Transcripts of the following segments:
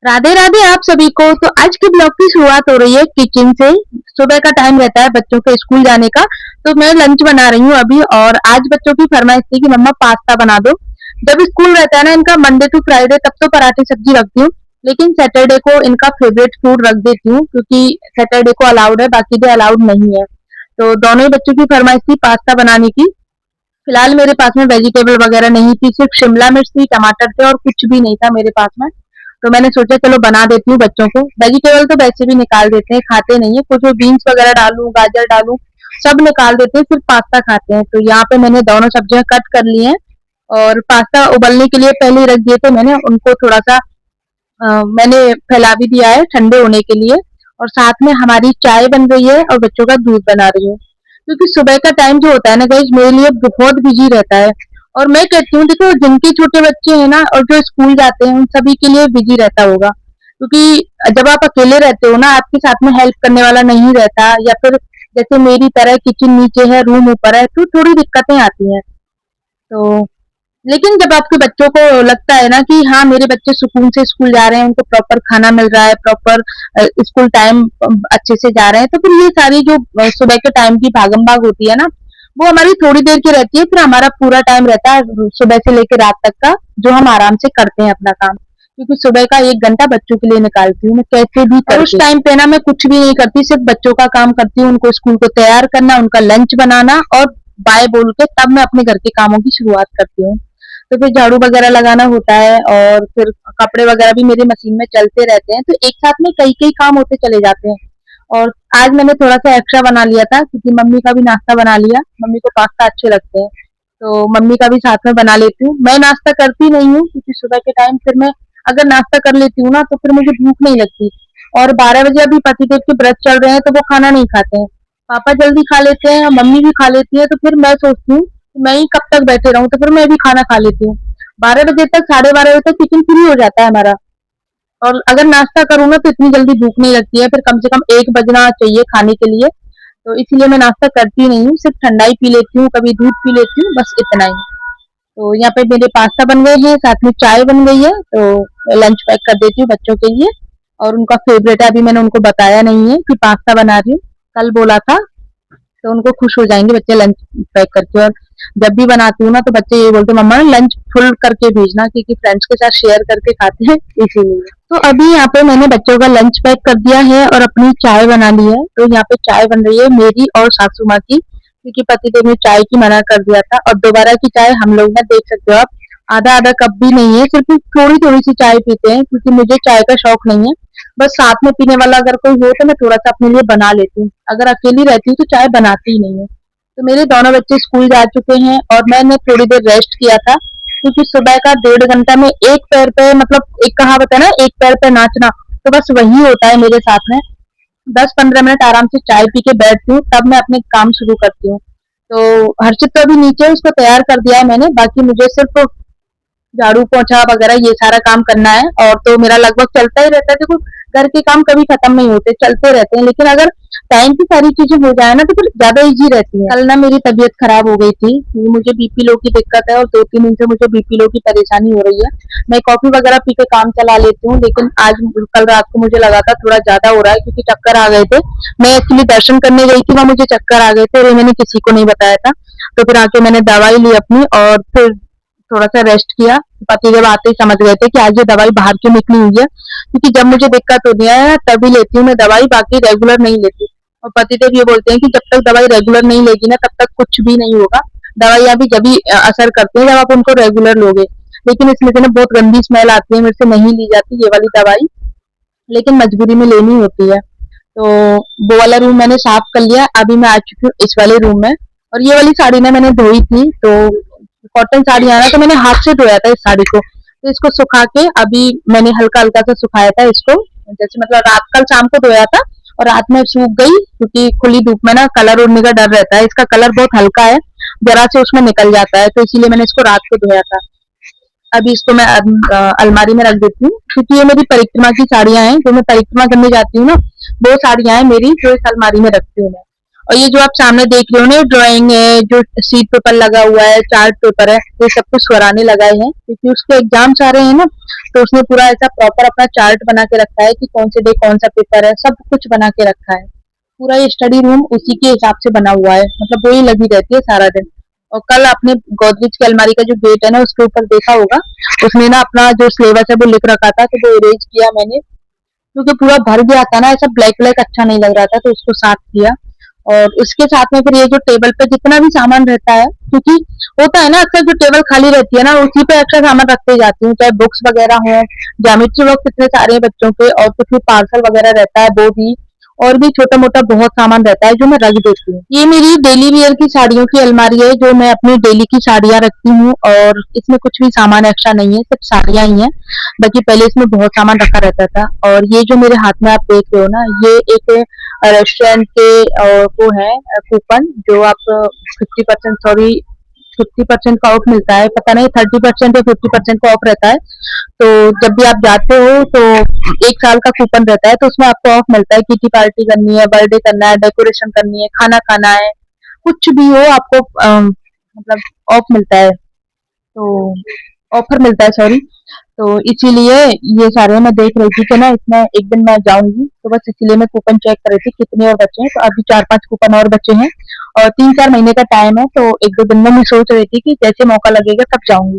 राधे राधे आप सभी को। तो आज के ब्लॉग की शुरुआत हो रही है किचन से। सुबह का टाइम रहता है बच्चों के स्कूल जाने का। तो मैं लंच बना रही हूँ अभी, और आज बच्चों की फरमाइश थी कि मम्मा पास्ता बना दो। जब स्कूल रहता है ना इनका मंडे टू फ्राइडे, तब तो पराठे सब्जी रखती हूँ। लेकिन सैटरडे को इनका फेवरेट फूड रख देती हूँ, क्योंकि सैटरडे को अलाउड है, बाकी डे अलाउड नहीं है। तो दोनों ही बच्चों की फरमाइश थी पास्ता बनाने की। फिलहाल मेरे पास में वेजिटेबल वगैरह नहीं थी, सिर्फ शिमला मिर्च थी, टमाटर थे, और कुछ भी नहीं था मेरे पास में। तो मैंने सोचा चलो बना देती हूँ बच्चों को। वेजिटेबल तो वैसे भी निकाल देते हैं, खाते नहीं है। कुछ बीन्स वगैरह डालूं, गाजर डालूं, सब निकाल देते हैं, सिर्फ पास्ता खाते हैं। तो यहाँ पे मैंने दोनों सब्जियां कट कर ली हैं, और पास्ता उबलने के लिए पहले ही रख दिए थे मैंने उनको। थोड़ा सा मैंने फैला भी दिया है ठंडे होने के लिए। और साथ में हमारी चाय बन रही है और बच्चों का दूध बना रही हूँ, क्योंकि सुबह का टाइम जो होता है ना गाइस, मेरे लिए बहुत बिजी रहता है। और मैं कहती हूँ देखो, जिनके छोटे बच्चे हैं ना और जो स्कूल जाते हैं, उन सभी के लिए बिजी रहता होगा, क्योंकि जब आप अकेले रहते हो ना, आपके साथ में हेल्प करने वाला नहीं रहता, या फिर जैसे मेरी तरह किचन नीचे है, रूम ऊपर है, तो थोड़ी दिक्कतें आती हैं। तो लेकिन जब आपके बच्चों को लगता है ना कि हाँ, मेरे बच्चे सुकून से स्कूल जा रहे हैं, उनको प्रॉपर खाना मिल रहा है, प्रॉपर स्कूल टाइम अच्छे से जा रहे हैं, तो फिर ये सारी जो सुबह के टाइम की भागम भाग होती है ना, वो हमारी थोड़ी देर की रहती है। फिर हमारा पूरा टाइम रहता है सुबह से लेकर रात तक का, जो हम आराम से करते हैं अपना काम। क्योंकि सुबह का 1 घंटा बच्चों के लिए निकालती हूँ मैं, कैसे भी करके। और उस टाइम पे ना मैं कुछ भी नहीं करती, सिर्फ बच्चों का काम करती हूँ, उनको स्कूल को तैयार करना, उनका लंच बनाना, और बाय बोल के तब मैं अपने घर के कामों की शुरुआत करती हूँ। तो फिर झाड़ू वगैरह लगाना होता है, और फिर कपड़े वगैरह भी मेरी मशीन में चलते रहते हैं, तो एक साथ में कई कई काम होते चले जाते हैं। और आज मैंने थोड़ा सा एक्स्ट्रा बना लिया था, क्योंकि मम्मी का भी नाश्ता बना लिया। मम्मी को पास्ता अच्छे लगते हैं, तो मम्मी का भी साथ में बना लेती हूँ। मैं नाश्ता करती नहीं हूँ, क्योंकि सुबह के टाइम फिर मैं अगर नाश्ता कर लेती हूँ ना, तो फिर मुझे भूख नहीं लगती। और 12 बजे अभी पतिदेव के व्रत चल रहे हैं, तो वो खाना नहीं खाते हैं। पापा जल्दी खा लेते हैं, मम्मी भी खा लेती है, तो फिर मैं सोचती हूँ कि मैं ही कब तक बैठे रहूं, तो फिर मैं भी खाना खा लेती हूँ। 12 बजे तक, 12:30 बजे तक किचन फ्री हो जाता है हमारा। और अगर नाश्ता करूँ ना, तो इतनी जल्दी भूख नहीं लगती है, फिर कम से कम 1 बजना चाहिए खाने के लिए। तो इसीलिए मैं नाश्ता करती नहीं हूँ, सिर्फ ठंडा ही पी लेती हूँ, कभी दूध पी लेती हूँ, बस इतना ही। तो यहाँ पे मेरे पास्ता बन गए हैं, साथ में चाय बन गई है, तो लंच पैक कर देती हूँ बच्चों के लिए। और उनका फेवरेट है, अभी मैंने उनको बताया नहीं है कि पास्ता बना रही हूँ, कल बोला था। तो उनको खुश हो जाएंगे बच्चे लंच पैक करके। और जब भी बनाती हूँ ना, तो बच्चे ये बोलते हैं मम्मा लंच फुल करके भेजना, क्योंकि फ्रेंड्स के साथ शेयर करके खाते हैं, इसीलिए। तो अभी यहाँ पे मैंने बच्चों का लंच पैक कर दिया है, और अपनी चाय बना ली है। तो यहाँ पे चाय बन रही है मेरी और सासू माँ की, क्योंकि पतिदेव ने चाय की मना कर दिया था। और दोबारा की चाय हम लोग ना, देख सकते हो आप, आधा आधा कप भी नहीं है, सिर्फ थोड़ी थोड़ी सी चाय पीते हैं, क्योंकि मुझे चाय का शौक नहीं है। बस साथ में पीने वाला अगर कोई हो, तो मैं थोड़ा सा अपने लिए बना लेती हूँ। अगर अकेली रहती हूँ तो चाय बनाती ही नहीं हूँ। तो मेरे दोनों बच्चे स्कूल जा चुके हैं, और मैंने थोड़ी देर रेस्ट किया था, क्योंकि सुबह का 1.5 घंटा में एक पैर पे, मतलब एक कहावत है ना, एक पैर पे नाचना, तो बस वही होता है मेरे साथ में। 10-15 मिनट आराम से चाय पी के बैठती हूँ, तब मैं अपने काम शुरू करती हूँ। तो हर्षित तो अभी नीचे है, उसको तैयार कर दिया है मैंने, बाकी मुझे सिर्फ झाड़ू पोछा वगैरह ये सारा काम करना है। और तो मेरा लगभग चलता ही रहता है, देखो घर के काम कभी खत्म नहीं होते, चलते रहते हैं। लेकिन अगर टाइम की सारी चीजें हो जाए ना, तो फिर ज्यादा इजी रहती है। कल ना मेरी तबीयत खराब हो गई थी, मुझे बीपी लो की दिक्कत है, और 2-3 दिन से मुझे बीपी लो की परेशानी हो रही है। मैं कॉफी वगैरह पी के काम चला लेती हूँ, लेकिन आज कल रात को मुझे लगा था थोड़ा ज्यादा हो रहा है, क्योंकि चक्कर आ गए थे। मैं एक्चुअली दर्शन करने गई थी, वहां मुझे चक्कर आ गए थे, और मैंने किसी को नहीं बताया था। तो फिर आके मैंने दवाई ली अपनी, और फिर थोड़ा सा रेस्ट किया। पतिदेव आते ही समझ गए थे कि आज ये दवाई बाहर क्यों निकली हुई है, क्योंकि जब मुझे दिक्कत होती है तभी लेती हूँ मैं दवाई, बाकी रेगुलर नहीं लेती। और पतिदेव ये बोलते हैं कि जब तक दवाई रेगुलर नहीं लेगी ना, तब तक कुछ भी नहीं होगा। दवाइयाँ भी जब भी असर करती है जब आप उनको रेगुलर लोगे। लेकिन इसमें से ना बहुत गंदी स्मेल आती है, मेरे से नहीं ली जाती ये वाली दवाई, लेकिन मजबूरी में लेनी होती है। तो वो वाला रूम मैंने साफ कर लिया, अभी मैं आ चुकी हूँ इस वाले रूम में। और ये वाली साड़ी ना मैंने धोई थी, तो कॉटन साड़ी आना, तो मैंने हाथ से धोया था इस साड़ी को। तो इसको सुखा के अभी मैंने हल्का हल्का सा सुखाया था इसको, जैसे मतलब रात कल शाम को धोया था, और रात में सूख गई, क्योंकि खुली धूप में ना कलर उड़ने का डर रहता है। इसका कलर बहुत हल्का है, जरा से उसमें निकल जाता है, तो इसीलिए मैंने इसको रात को धोया था। अभी इसको मैं अलमारी में रख देती हूँ, क्योंकि ये मेरी परिक्रमा की साड़ियां हैं, जो मैं परिक्रमा करने जाती हूँ ना, वो साड़ियां हैं मेरी, जो इस अलमारी में रखती हूँ मैं। और ये जो आप सामने देख रहे हो ना ड्राइंग है, जो सीट पेपर लगा हुआ है, चार्ट पेपर है, ये सब कुछ स्वराने लगाए हैं क्योंकि उसके एग्जाम्स आ रहे हैं ना। तो उसने पूरा ऐसा प्रॉपर अपना चार्ट बना के रखा है कि कौन से डे कौन सा पेपर है, सब कुछ बना के रखा है। पूरा ये स्टडी रूम उसी के हिसाब से बना हुआ है, मतलब वही लगी रहती है सारा दिन। और कल आपने गोदरेज की अलमारी का जो गेट है ना उसके ऊपर देखा होगा, उसने ना अपना जो सिलेबस है वो लिख रखा था, तो वो इरेज किया मैंने क्योंकि पूरा भर गया था ना, ऐसा ब्लैक ब्लैक अच्छा नहीं लग रहा था, तो उसको साफ किया। और उसके साथ में फिर ये जो टेबल पे जितना भी सामान रहता है, क्योंकि होता है ना अक्सर जो टेबल खाली रहती है ना उसी पे अक्सर सामान रखते जाती हूँ, चाहे बुक्स वगैरह हो, ज्योमेट्री बॉक्स इतने सारे हैं बच्चों के, और कुछ भी पार्सल वगैरह रहता है वो भी, और भी छोटा मोटा बहुत सामान रहता है जो मैं रख देती हूँ। ये मेरी डेली वियर की साड़ियों की अलमारी है जो मैं अपनी डेली की साड़ियाँ रखती हूँ, और इसमें कुछ भी सामान एक्स्ट्रा नहीं है, सिर्फ साड़ियाँ ही हैं। बाकी पहले इसमें बहुत सामान रखा रहता था। और ये जो मेरे हाथ में आप देख रहे हो ना, ये एक रेस्टोरेंट के वो है कूपन, जो आप 50% सॉरी 50% का ऑफ मिलता है, पता नहीं 30% या 50% का ऑफ रहता है। तो जब भी आप जाते हो तो 1 साल का कूपन रहता है, तो उसमें आपको ऑफ मिलता है, किटी पार्टी करनी है, बर्थडे करना है, डेकोरेशन करनी है, खाना खाना है, कुछ भी हो आपको मतलब ऑफ मिलता है, तो ऑफर मिलता है सॉरी। तो इसीलिए ये सारे मैं देख रही थी कि ना इसमें एक दिन मैं जाऊंगी, तो बस इसीलिए मैं कूपन चेक कर रही थी कितने और बचे हैं। तो अभी 4-5 कूपन और बचे हैं और 3-4 महीने का टाइम है, तो 1-2 दिन में मैं सोच रही थी कि जैसे मौका लगेगा तब जाऊंगी।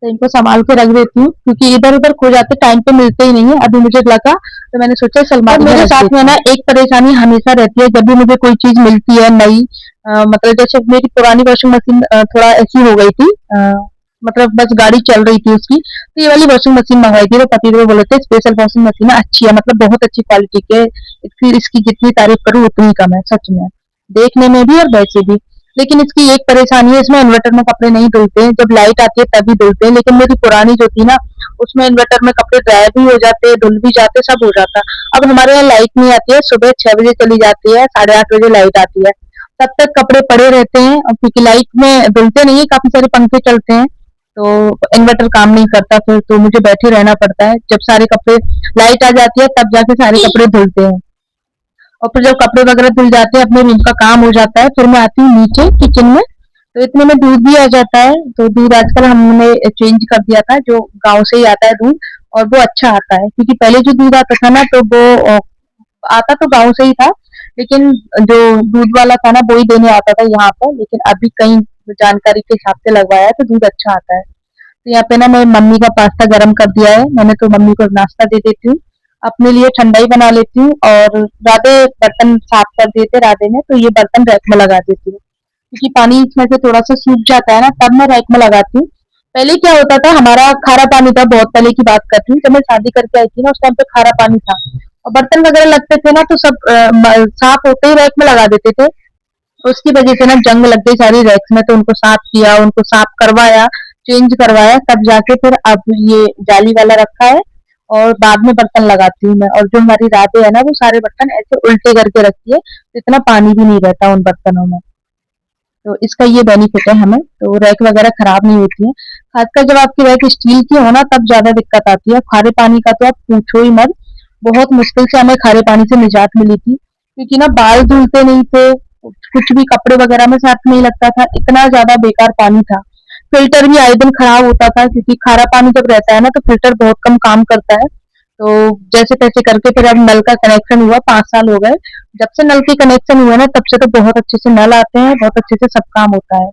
तो इनको संभाल के रख देती हूँ क्योंकि इधर उधर खो जाते टाइम पे मिलते ही नहीं है। अभी मुझे लगा तो मैंने सोचा सलमान मेरे साथ में ना एक परेशानी हमेशा रहती है जब भी मुझे कोई चीज मिलती है नई, मतलब जैसे मेरी पुरानी वॉशिंग मशीन थोड़ा ऐसी हो गई थी, मतलब बस गाड़ी चल रही थी उसकी, तो ये वाली वॉशिंग मशीन मंगवाई थी, तो पति देव बोले थे स्पेशल वॉशिंग मशीन है, अच्छी है, मतलब बहुत अच्छी क्वालिटी की है, इसकी जितनी तारीफ करूँ उतनी कम है सच में, देखने में भी और वैसे भी। लेकिन इसकी एक परेशानी है, इसमें इन्वर्टर में कपड़े नहीं धुलते हैं, जब लाइट आती है तभी धुलते हैं। लेकिन मेरी पुरानी जो थी ना उसमें इन्वर्टर में कपड़े ड्राई भी हो जाते, धुल भी जाते, सब हो जाता। अब हमारे यहाँ लाइट नहीं आती है, सुबह 6 बजे चली जाती है, 8:30 बजे लाइट आती है, तब तक कपड़े पड़े रहते हैं, और क्योंकि लाइट में धुलते नहीं है, काफी सारे पंखे चलते हैं, तो इन्वर्टर काम नहीं करता, फिर तो मुझे बैठे रहना पड़ता है। जब सारे कपड़े लाइट आ जाती है तब जाके सारे कपड़े धुलते हैं, और फिर जब कपड़े वगैरह धुल जाते हैं अपने रूम का काम हो जाता है, फिर मैं आती हूँ नीचे किचन में, तो इतने में दूध भी आ जाता है। तो दूध आजकल हमने चेंज कर दिया था, जो गांव से ही आता है दूध, और वो अच्छा आता है, क्योंकि पहले जो दूध आता था ना तो वो आता तो गांव से ही था, लेकिन जो दूध वाला था ना वो ही देने आता था यहाँ पर, लेकिन अभी कहीं जानकारी के हिसाब से लगवाया है तो दूध अच्छा आता है। तो यहाँ पे ना मैं मम्मी का पास्ता गरम कर दिया है मैंने, तो मम्मी को नाश्ता दे देती हूँ, अपने लिए ठंडाई बना लेती हूँ, और राधे बर्तन साफ कर दिए थे राधे ने, तो ये बर्तन रैक में लगा देती हूँ, क्योंकि पानी इसमें से थोड़ा सा सूख जाता है ना, तब मैं रैक में लगाती हूँ। पहले क्या होता था, हमारा खारा पानी था, बहुत पहले की बात करती हूँ, जब मैं शादी करके आई थी ना उस टाइम पे खारा पानी था, और बर्तन वगैरह लगते थे ना तो सब साफ होते ही रैक में लगा देते थे। तो उसकी वजह से ना जंग लग गई सारी रैक्स में, तो उनको साफ किया, उनको साफ करवाया, चेंज करवाया, तब जाके फिर अब ये जाली वाला रखा है, और बाद में बर्तन लगाती हूँ मैं। और जो हमारी राधे है ना वो सारे बर्तन ऐसे उल्टे करके रखती है, तो इतना पानी भी नहीं रहता उन बर्तनों में। तो इसका ये बेनिफिट है हमें, तो रैक वगैरह खराब नहीं होती है। खासकर जब आपकी रैक स्टील की हो ना तब ज्यादा दिक्कत आती है, खारे पानी का तो आप पूछो ही मत, बहुत मुश्किल से हमें खारे पानी से निजात मिली थी, क्योंकि ना बाल धुलते नहीं थे, कुछ भी कपड़े वगैरह में साफ नहीं लगता था, इतना ज्यादा बेकार पानी था। फिल्टर भी आए दिन खराब होता था, क्योंकि खारा पानी जब रहता है ना तो फिल्टर बहुत कम काम करता है। तो जैसे तैसे करके फिर अब नल का कनेक्शन हुआ, 5 साल हो गए जब से नल के कनेक्शन हुए ना, तब से तो बहुत अच्छे से नल आते हैं, बहुत अच्छे से सब काम होता है।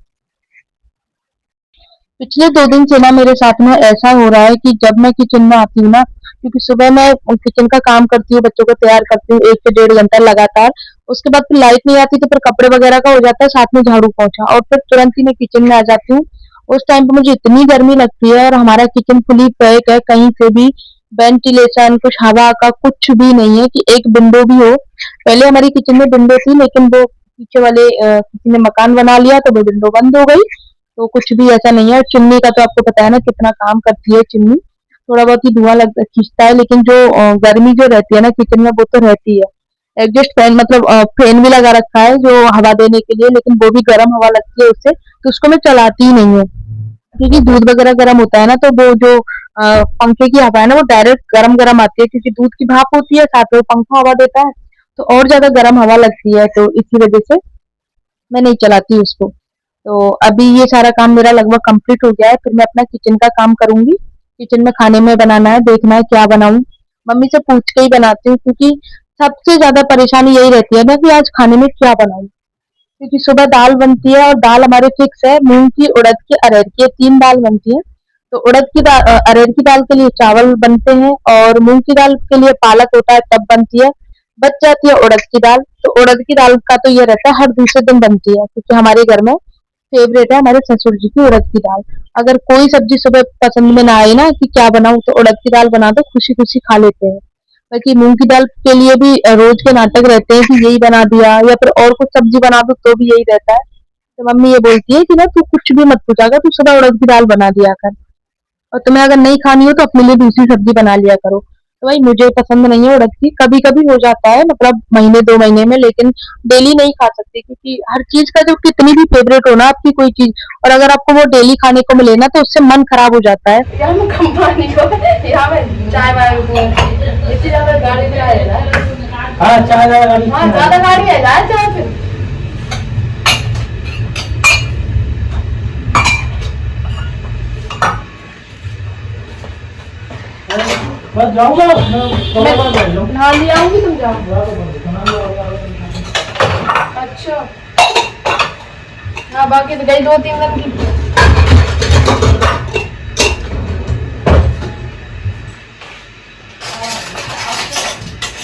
पिछले 2 दिन से ना मेरे साथ में ऐसा हो रहा है कि जब मैं किचन में आती हूँ ना, क्योंकि सुबह मैं किचन का काम करती हूँ, बच्चों को तैयार करती हूँ 1 से 1.5 घंटा लगातार, उसके बाद फिर लाइट नहीं आती तो फिर कपड़े वगैरह का हो जाता है, साथ में झाड़ू पोछा, और फिर तुरंत ही मैं किचन में आ जाती हूँ। उस टाइम पे मुझे इतनी गर्मी लगती है, और हमारा किचन फुली पैक है, कहीं से भी वेंटिलेशन कुछ हवा का कुछ भी नहीं है कि एक विंडो भी हो। पहले हमारी किचन में विंडो थी, लेकिन वो पीछे वाले किसी ने मकान बना लिया तो वो विंडो बंद हो गई, तो कुछ भी ऐसा नहीं है। चिमनी का तो आपको पता है ना कितना काम करती है चिमनी, थोड़ा बहुत ही धुआं लग खींचता है, लेकिन जो गर्मी जो रहती है ना किचन में वो तो रहती है। एडजस्ट फैन मतलब फैन भी लगा रखा है जो हवा देने के लिए, लेकिन वो भी गर्म हवा लगती है उससे, तो उसको मैं चलाती ही नहीं हूँ, क्योंकि दूध वगैरह गर्म होता है ना, तो वो जो पंखे की हवा है ना वो डायरेक्ट गरम गरम आती है, क्योंकि दूध की भाप होती है साथ में पंखा हवा देता है, तो और ज़्यादा गर्म हवा लगती है, तो इसी वजह से मैं नहीं चलाती उसको। तो अभी ये सारा काम मेरा लगभग कंप्लीट हो गया है, फिर मैं अपना किचन का काम करूँगी। किचन में खाने में बनाना है, देखना है क्या बनाऊँ। मम्मी से पूछ के ही बनाती हूँ, क्योंकि सबसे ज़्यादा परेशानी यही रहती है ना कि आज खाने में क्या बनाऊँ? क्योंकि सुबह दाल बनती है और दाल हमारे फिक्स है, मूँग की, उड़द की, अरहर की, ये 3 दाल बनती है। तो अरहर की दाल के लिए चावल बनते हैं और मूँग की दाल के लिए पालक होता है तब बनती है। बच जाती है उड़द की दाल, तो उड़द की दाल का तो ये रहता है हर दूसरे दिन बनती है, क्योंकि हमारे घर में फेवरेट है हमारे ससुर जी की उड़द की दाल। अगर कोई सब्जी सुबह पसंद में ना आए ना कि क्या बनाऊँ, तो उड़द की दाल बना दो, खुशी-खुशी खा लेते हैं। बाकी मूँग की दाल के लिए भी रोज़ के नाटक रहते हैं कि यही बना दिया या फिर और कुछ सब्जी बना दो तो भी यही रहता है। तो मम्मी ये बोलती है कि ना तू कुछ भी मत पूछा कर, तू सुबह उड़द की दाल बना दिया कर और तुम्हें अगर नहीं खानी हो तो अपने लिए दूसरी सब्जी बना लिया करो। तो भाई मुझे पसंद नहीं है उड़द की, कभी-कभी हो जाता है मतलब महीने 2 महीने में, लेकिन डेली नहीं खा सकते, क्योंकि हर चीज़ का जो कितनी भी फेवरेट हो ना आपकी कोई चीज़, और अगर आपको वो डेली खाने को मिले ना तो उससे मन खराब हो जाता है। यार मैं कंपनी को यहाँ में चाय वाय इतनी ज्यादा गाड़ी में आए ना। हाँ चाय गाड़ी। हाँ ज्यादा गाड़ी है जाए चाय फिर। बस जाऊँगा मैं थोड़ा बैठ जाऊँ। नहा लिया आऊंगी तुम जाओ। अच्छा ना बाकी तो गई 2-3 दिन की।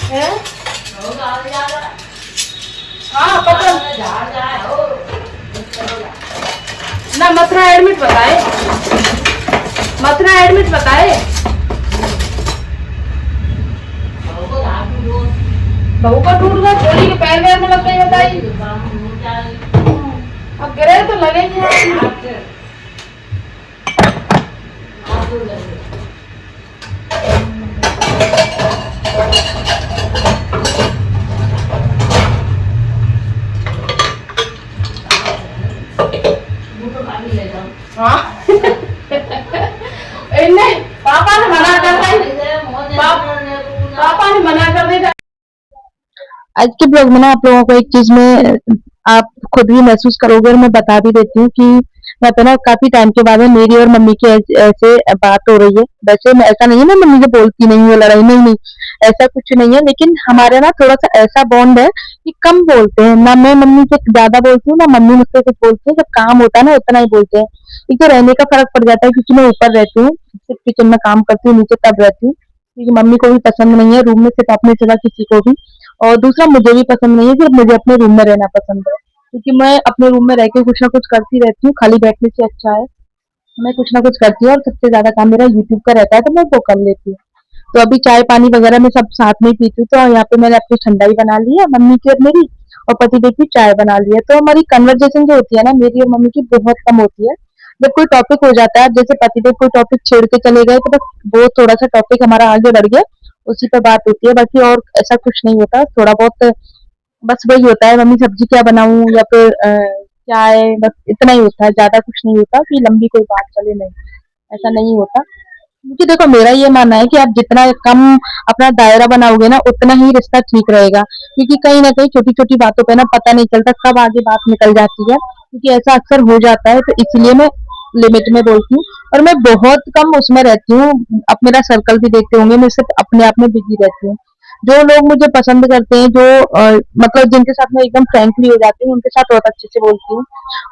है? हाँ पता ना मथुरा एडमिट बताए, मथुरा एडमिट बताए। बहू का टूट गया, छोरी के पैर वैर में लग गई बताई। अब गिरे तो लगेंगे। हाँ नहीं पापा ने मना कर दी, पापा ने मना कर दी। आज के ब्लॉग में ना आप लोगों को एक चीज में आप खुद भी महसूस करोगे और मैं बता भी देती हूँ कि यहाँ पे ना काफी टाइम के बाद में मेरी और मम्मी की ऐसे बात हो रही है। वैसे मैं ऐसा नहीं है मैं मम्मी से बोलती नहीं हूँ, लड़ाई नहीं नहीं, ऐसा कुछ नहीं है, लेकिन हमारे ना थोड़ा सा ऐसा बॉन्ड है कि कम बोलते हैं ना, मैं मम्मी से ज्यादा बोलती हूँ ना मम्मी मुझसे कुछ बोलती है, जब काम होता है ना उतना ही बोलते हैं। एक तो रहने का फर्क पड़ जाता है, क्योंकि मैं ऊपर रहती हूँ, सिर्फ किचन में काम करती हूँ, नीचे तब रहती हूँ, क्योंकि मम्मी को भी पसंद नहीं है रूम में सिर्फ अपने सिवा किसी को भी, और दूसरा मुझे भी पसंद नहीं है, सिर्फ मुझे अपने रूम में रहना पसंद है, क्योंकि मैं अपने रूम में रह के कुछ ना कुछ करती रहती हूँ, खाली बैठने से अच्छा है मैं कुछ ना कुछ करती हूँ, और सबसे ज्यादा काम मेरा यूट्यूब का रहता है तो मैं वो कर लेती हूँ। तो अभी चाय पानी वगैरह मैं सब साथ में ही पीती हूँ, तो यहाँ पे मैंने अपनी ठंडाई बना ली है मम्मी की और मेरी, और पतिदेव की चाय बना ली है, तो हमारी कन्वर्जेशन जो होती है ना मेरी और मम्मी की बहुत कम होती है। जब कोई टॉपिक हो जाता है, जैसे पतिदेव कोई टॉपिक छेड़ के चले गए, तो बस वो थोड़ा सा टॉपिक हमारा आगे बढ़ गया, उसी पे बात होती है, बाकी और ऐसा कुछ नहीं होता, थोड़ा बहुत बस वही होता है मम्मी सब्जी क्या बनाऊँ या फिर क्या है, बस इतना ही होता है, ज़्यादा कुछ नहीं होता कि लंबी कोई बात चले, नहीं, ऐसा नहीं होता। क्योंकि देखो मेरा ये मानना है कि आप जितना कम अपना दायरा बनाओगे ना उतना ही रिश्ता ठीक रहेगा, क्योंकि कहीं न कहीं छोटी-छोटी बातों पे ना पता नहीं चलता कब आगे बात निकल जाती है, क्योंकि ऐसा अक्सर हो जाता है, तो इसलिए मैं लिमिट में बोलती हूँ और मैं बहुत कम उसमें रहती हूँ। आप मेरा सर्कल भी देखते होंगे, मैं सिर्फ अपने आप में बिज़ी रहती हूँ। जो लोग मुझे पसंद करते हैं, जो मतलब जिनके साथ मैं एकदम फ्रैंकली हो जाती हूँ, उनके साथ बहुत अच्छे से बोलती हूँ,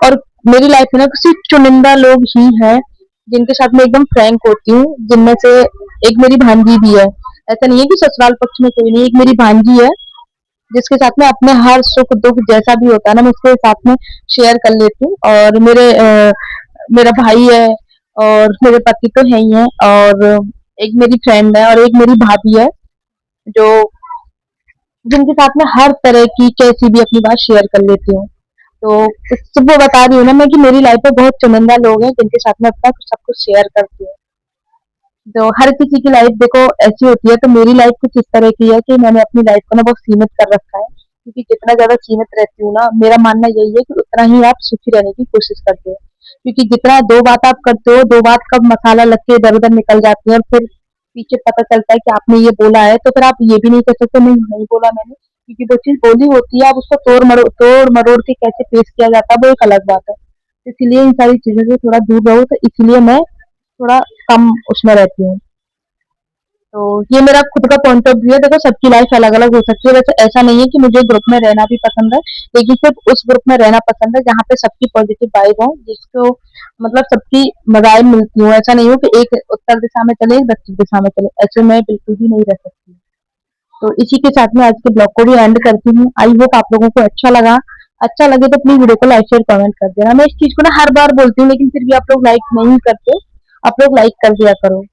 और मेरी लाइफ में ना सिर्फ चुनिंदा लोग ही हैं जिनके साथ मैं एकदम फ्रैंक होती हूँ, जिनमें से एक मेरी भांजी भी है। ऐसा नहीं है कि ससुराल पक्ष में कोई नहीं, एक मेरी भांजी है, जिसके साथ मैं अपने हर सुख-दुःख जैसा भी होता है ना, मैं उसके साथ में शेयर कर लेती हूँ, और मेरा भाई है और मेरे पति तो है ही हैं, और एक मेरी फ्रेंड है और एक मेरी भाभी है, जो जिनके साथ में हर तरह की कैसी भी अपनी बात शेयर कर लेती हूँ। तो सिर्फ वो बता रही हूँ ना मैं कि मेरी लाइफ में बहुत चुनिंदा लोग हैं जिनके साथ में अपना सब कुछ शेयर करती हूँ। तो हर किसी की लाइफ देखो ऐसी होती है, तो मेरी लाइफ कुछ इस तरह की है कि मैंने अपनी लाइफ को ना बहुत सीमित कर रखा है, क्योंकि जितना ज़्यादा सीमित रहती हूँ ना, मेरा मानना यही है कि उतना ही आप सुखी रहने की कोशिश करते हो। क्योंकि जितना 2 बात आप करते हो, 2 बात कब मसाला लग के इधर-उधर निकल जाती है और फिर पीछे पता चलता है कि आपने ये बोला है, तो फिर आप ये भी नहीं कह सकते नहीं, नहीं बोला मैंने। क्योंकि वो चीज़ बोली होती है, अब उसको तोड़-मरोड़ के कैसे पेश किया जाता है, वो एक अलग बात है। इसीलिए इन सारी चीज़ों से थोड़ा दूर रहो, तो इसलिए मैं थोड़ा कम उसमें रहती हूँ। तो ये मेरा खुद का पॉइंट ऑफ व्यू है। देखो सबकी लाइफ अलग-अलग हो सकती है। वैसे ऐसा नहीं है कि मुझे ग्रुप में रहना भी पसंद है, लेकिन सिर्फ़ उस ग्रुप में रहना पसंद है जहाँ पे सबकी पॉजिटिव वाइब हो, जिसको मतलब सबकी वाइब मिलती हो। ऐसा नहीं हो कि एक उत्तर दिशा में चले, एक दक्षिण दिशा में चले, ऐसे मैं बिल्कुल भी नहीं रह सकती। तो इसी के साथ में आज के ब्लॉग को भी एंड करती हूँ। आई होप आप लोगों को अच्छा लगा। अच्छा लगे तो प्लीज़ वीडियो को लाइक, शेयर, कमेंट कर देना। मैं इस चीज़ को ना हर बार बोलती हूँ, लेकिन फिर भी आप लोग लाइक नहीं करते। आप लोग लाइक कर दिया करो।